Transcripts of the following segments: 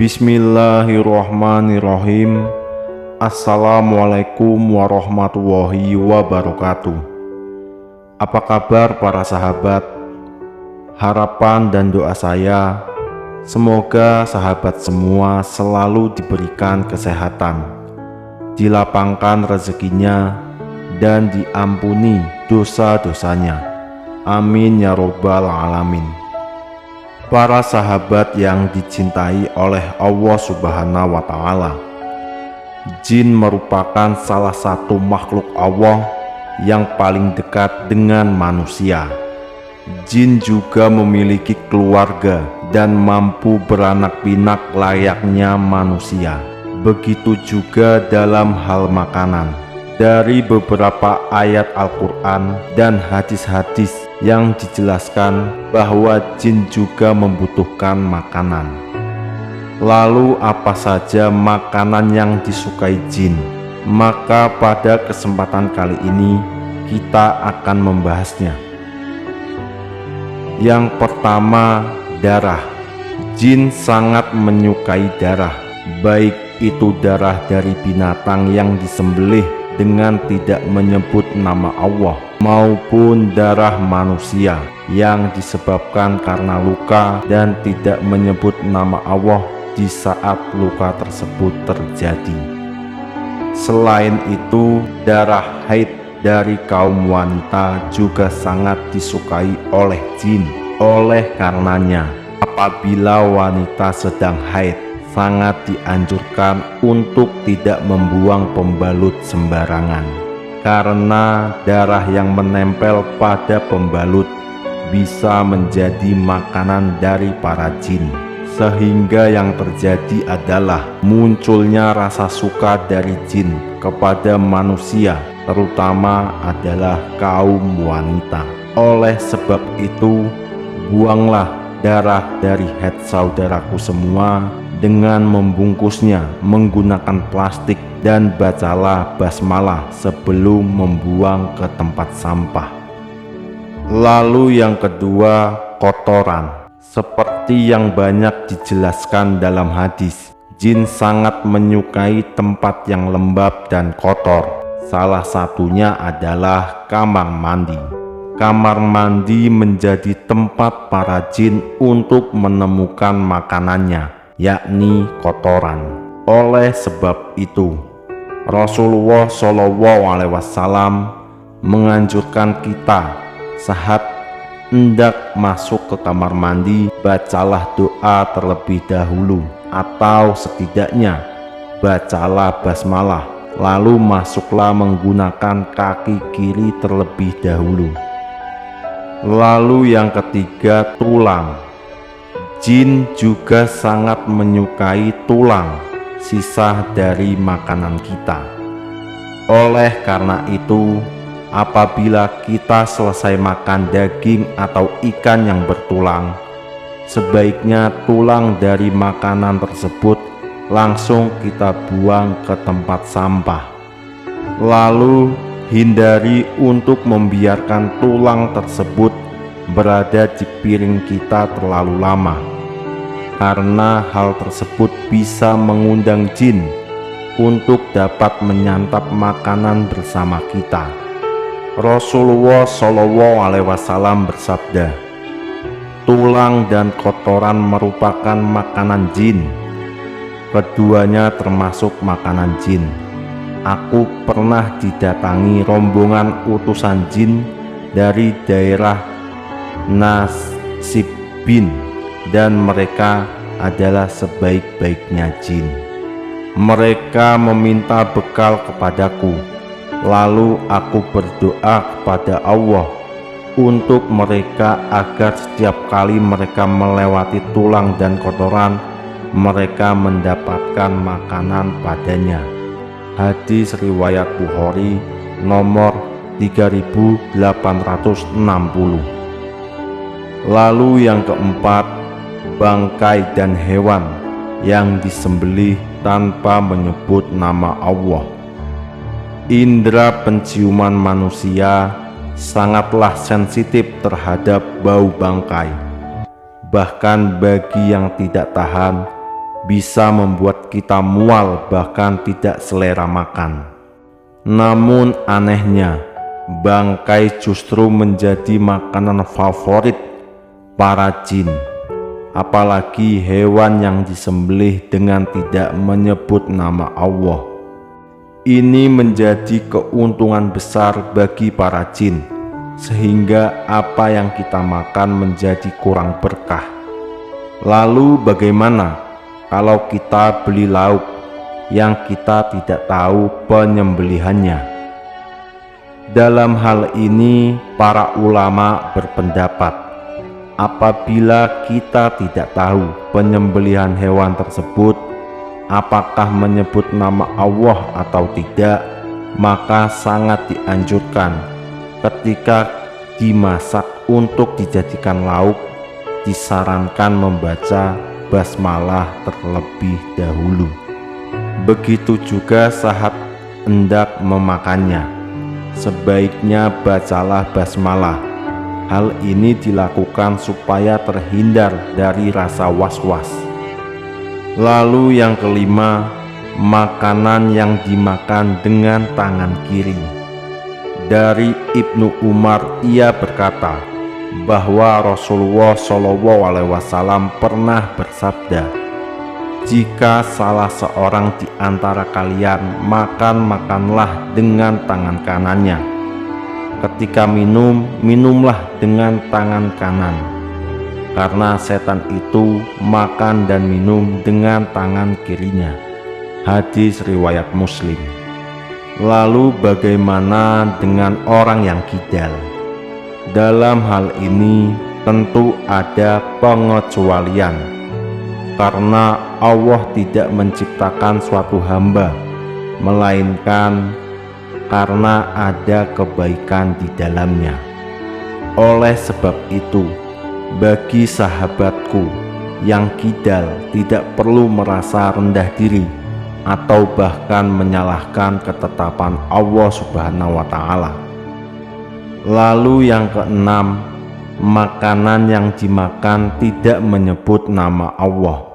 Bismillahirrohmanirrohim. Assalamualaikum warahmatullahi wabarakatuh. Apa kabar para sahabat? Harapan dan doa saya, semoga sahabat semua selalu diberikan kesehatan, dilapangkan rezekinya, dan diampuni dosa-dosanya. Amin ya robbal alamin. Para sahabat yang dicintai oleh Allah Subhanahu wa Ta'ala, jin merupakan salah satu makhluk Allah yang paling dekat dengan manusia. Jin juga memiliki keluarga dan mampu beranak pinak layaknya manusia. Begitu juga dalam hal makanan. Dari beberapa ayat Al-Quran dan hadis-hadis yang dijelaskan bahwa jin juga membutuhkan makanan. Lalu apa saja makanan yang disukai jin? Maka pada kesempatan kali ini kita akan membahasnya. Yang pertama, darah. Jin sangat menyukai darah, baik itu darah dari binatang yang disembelih dengan tidak menyebut nama Allah, maupun darah manusia yang disebabkan karena luka dan tidak menyebut nama Allah di saat luka tersebut terjadi. Selain itu, darah haid dari kaum wanita juga sangat disukai oleh jin. Oleh karenanya, apabila wanita sedang haid, sangat dianjurkan untuk tidak membuang pembalut sembarangan, karena darah yang menempel pada pembalut bisa menjadi makanan dari para jin, sehingga yang terjadi adalah munculnya rasa suka dari jin kepada manusia, terutama adalah kaum wanita. Oleh sebab itu, buanglah darah dari haid saudaraku semua dengan membungkusnya menggunakan plastik, dan bacalah basmalah sebelum membuang ke tempat sampah. Lalu yang kedua, kotoran. Seperti yang banyak dijelaskan dalam hadis, jin sangat menyukai tempat yang lembab dan kotor. Salah satunya adalah kamar mandi. Kamar mandi menjadi tempat para jin untuk menemukan makanannya, yakni kotoran. Oleh sebab itu, Rasulullah SAW menganjurkan kita saat hendak masuk ke kamar mandi, bacalah doa terlebih dahulu, atau setidaknya bacalah basmalah, lalu masuklah menggunakan kaki kiri terlebih dahulu. Lalu yang ketiga, tulang. Jin juga sangat menyukai tulang, sisa dari makanan kita. Oleh karena itu, apabila kita selesai makan daging atau ikan yang bertulang, sebaiknya tulang dari makanan tersebut langsung kita buang ke tempat sampah. Lalu hindari untuk membiarkan tulang tersebut berada di piring kita terlalu lama, karena hal tersebut bisa mengundang jin untuk dapat menyantap makanan bersama kita. Rasulullah SAW bersabda, tulang dan kotoran merupakan makanan jin. Keduanya termasuk makanan jin. Aku pernah didatangi rombongan utusan jin dari daerah Nasibin, dan mereka adalah sebaik-baiknya jin. Mereka meminta bekal kepadaku, lalu aku berdoa kepada Allah untuk mereka agar setiap kali mereka melewati tulang dan kotoran, mereka mendapatkan makanan padanya. Hadis riwayat Bukhari nomor 3860. Lalu yang keempat, bangkai dan hewan yang disembelih tanpa menyebut nama Allah. Indra penciuman manusia sangatlah sensitif terhadap bau bangkai. Bahkan bagi yang tidak tahan, bisa membuat kita mual bahkan tidak selera makan. Namun anehnya, bangkai justru menjadi makanan favorit para jin, apalagi hewan yang disembelih dengan tidak menyebut nama Allah. Ini menjadi keuntungan besar bagi para jin, sehingga apa yang kita makan menjadi kurang berkah. Lalu bagaimana kalau kita beli lauk yang kita tidak tahu penyembelihannya? Dalam hal ini para ulama berpendapat, apabila kita tidak tahu penyembelihan hewan tersebut apakah menyebut nama Allah atau tidak, maka sangat dianjurkan ketika dimasak untuk dijadikan lauk, disarankan membaca basmalah terlebih dahulu. Begitu juga saat hendak memakannya, sebaiknya bacalah basmalah. Hal ini dilakukan supaya terhindar dari rasa was-was. Lalu yang kelima, makanan yang dimakan dengan tangan kiri. Dari Ibnu Umar, ia berkata bahwa Rasulullah SAW pernah bersabda, "Jika salah seorang di antara kalian makanlah dengan tangan kanannya. Ketika minum, minumlah dengan tangan kanan. Karena setan itu makan dan minum dengan tangan kirinya." Hadis riwayat Muslim. Lalu bagaimana dengan orang yang kidal? Dalam hal ini tentu ada pengecualian, karena Allah tidak menciptakan suatu hamba melainkan karena ada kebaikan di dalamnya. Oleh sebab itu, bagi sahabatku yang kidal tidak perlu merasa rendah diri atau bahkan menyalahkan ketetapan Allah Subhanahu wa Ta'ala. Lalu yang keenam, makanan yang dimakan tidak menyebut nama Allah.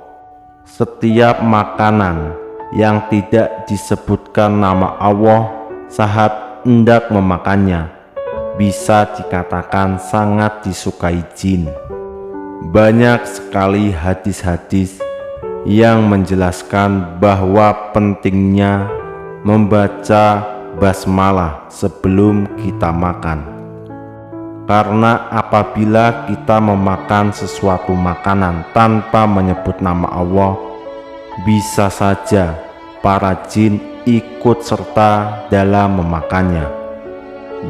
Setiap makanan yang tidak disebutkan nama Allah saat hendak memakannya bisa dikatakan sangat disukai jin. Banyak sekali hadis-hadis yang menjelaskan bahwa pentingnya membaca basmalah sebelum kita makan. Karena apabila kita memakan sesuatu makanan tanpa menyebut nama Allah, bisa saja para jin ikut serta dalam memakannya,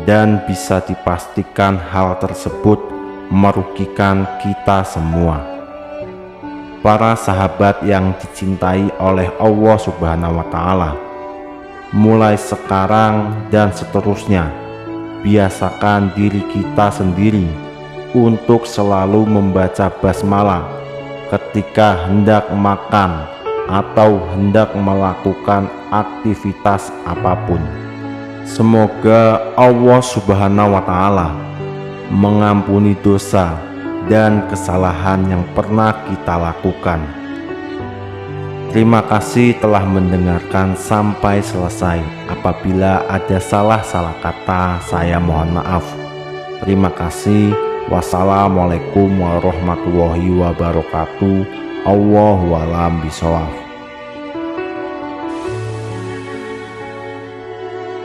dan bisa dipastikan hal tersebut merugikan kita semua. Para sahabat yang dicintai oleh Allah Subhanahu wa Ta'ala, mulai sekarang dan seterusnya, biasakan diri kita sendiri untuk selalu membaca basmalah ketika hendak makan atau hendak melakukan aktivitas apapun. Semoga Allah Subhanahu wa Ta'ala mengampuni dosa dan kesalahan yang pernah kita lakukan. Terima kasih telah mendengarkan sampai selesai. Apabila ada salah-salah kata, saya mohon maaf. Terima kasih. Wassalamualaikum warahmatullahi wabarakatuh. Allahu a'lam bishawab.